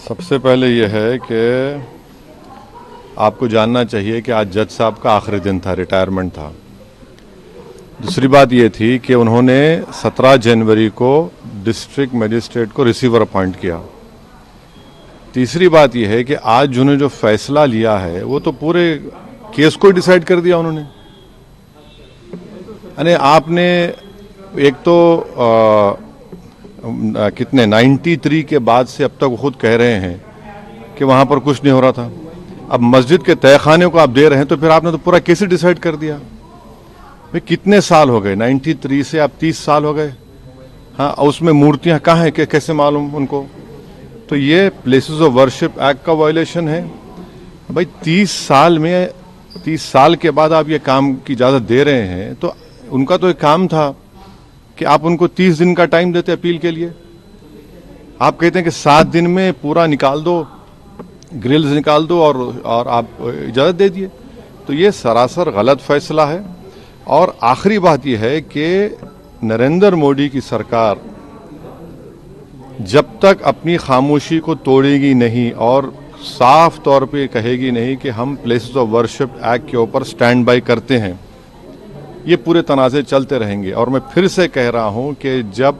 सबसे पहले यह है कि आपको जानना चाहिए कि आज जज साहब का आखिरी दिन था, रिटायरमेंट था। दूसरी बात यह थी कि उन्होंने 17 जनवरी को डिस्ट्रिक्ट मजिस्ट्रेट को रिसीवर अपॉइंट किया। तीसरी बात यह है कि आज जिन्होंने जो फैसला लिया है वो तो पूरे केस को डिसाइड कर दिया उन्होंने। यानी आपने एक तो कितने 93 के बाद से अब तक वो खुद कह रहे हैं कि वहां पर कुछ नहीं हो रहा था। अब मस्जिद के तहखाने को आप दे रहे हैं तो फिर आपने तो पूरा केस ही डिसाइड कर दिया। भाई कितने साल हो गए, 93 से आप 30 साल हो गए। हाँ, उसमें मूर्तियां कहाँ हैं कि कैसे मालूम उनको? तो ये प्लेसेस ऑफ वर्शिप एक्ट का वायलेशन है। भाई 30 साल के बाद आप ये काम की इजाजत दे रहे हैं तो उनका तो एक काम था कि आप उनको 30 दिन का टाइम देते अपील के लिए। आप कहते हैं कि 7 दिन में पूरा निकाल दो, ग्रिल्स निकाल दो और आप इजाजत दे दिए। तो ये सरासर गलत फैसला है। और आखिरी बात यह है कि नरेंद्र मोदी की सरकार जब तक अपनी खामोशी को तोड़ेगी नहीं और साफ तौर पे कहेगी नहीं कि हम प्लेसेस ऑफ वर्शिप एक्ट के ऊपर स्टैंड बाय करते हैं, ये पूरे तनाज़े चलते रहेंगे। और मैं फिर से कह रहा हूं कि जब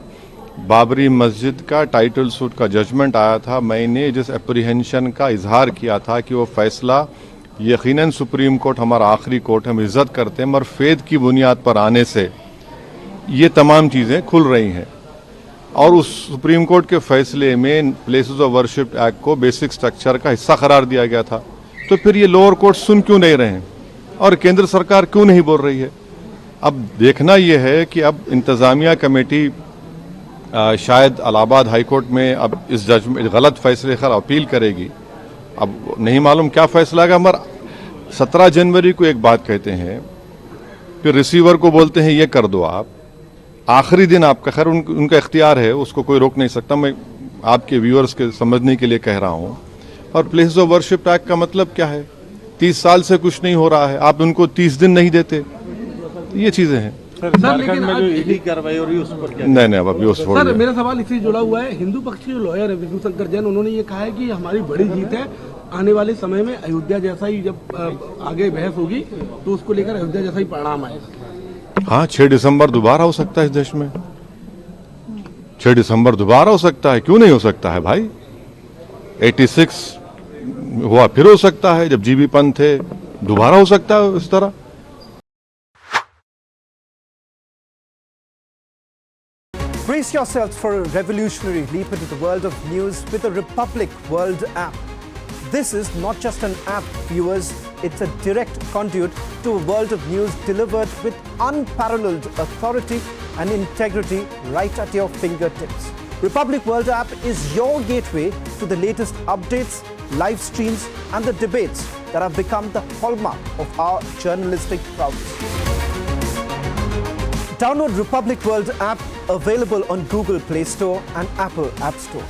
बाबरी मस्जिद का टाइटल सूट का जजमेंट आया था, मैंने जिस एप्रीहेंशन का इजहार किया था कि वो फैसला यकीनन सुप्रीम कोर्ट हमारा आखिरी कोर्ट, हम इज्जत करते हैं, मगर फेद की बुनियाद पर आने से ये तमाम चीज़ें खुल रही हैं। और उस सुप्रीम कोर्ट के फैसले में प्लेसेस ऑफ वर्शिप एक्ट को बेसिक स्ट्रक्चर का हिस्सा करार दिया गया था। तो फिर ये लोअर कोर्ट सुन क्यों नहीं रहे हैं और केंद्र सरकार क्यों नहीं बोल रही है? अब देखना यह है कि अब इंतजामिया कमेटी शायद इलाहाबाद हाई कोर्ट में अब इस जजमेंट गलत फैसले पर अपील करेगी। अब नहीं मालूम क्या फैसला आएगा। मगर 17 जनवरी को एक बात कहते हैं, फिर रिसीवर को बोलते हैं ये कर दो आप। आखिरी दिन आपका, खैर उनका इख्तियार है, उसको कोई रोक नहीं सकता। मैं आपके व्यूअर्स के समझने के लिए कह रहा हूं। और प्लेसेस ऑफ वर्शिप एक्ट का मतलब क्या है? 30 साल से कुछ नहीं हो रहा है, आप उनको 30 दिन नहीं देते। ये चीजें हैं सर। लेकिन में जो ईडी कार्रवाई हो रही है उस पर क्या? नहीं अब अभी उस सर, मेरा सवाल इससे जुड़ा हुआ है। हिंदू पक्ष के जो लॉयर है विष्णु शंकर जैन, उन्होंने ये कहा है कि हमारी बड़ी जीत है। आने वाले समय में अयोध्या जैसा ही जब आगे बहस होगी तो उसको लेकर अयोध्या जैसा ही परिणाम आएगा। हाँ, 6 दिसंबर दोबारा हो सकता है इस देश में। 6 दिसंबर दोबारा हो सकता है, क्यों नहीं हो सकता है भाई? 86 हुआ, फिर हो सकता है, जब जीबी पंत थे, दोबारा हो सकता है इस तरह। Brace yourselves for a revolutionary leap into the world of news with the Republic World app. This is not just an app, viewers, it's a direct conduit to a world of news delivered with unparalleled authority and integrity right at your fingertips. Republic World app is your gateway to the latest updates, live streams and the debates that have become the hallmark of our journalistic prowess. Download Republic World app, available on Google Play Store and Apple App Store.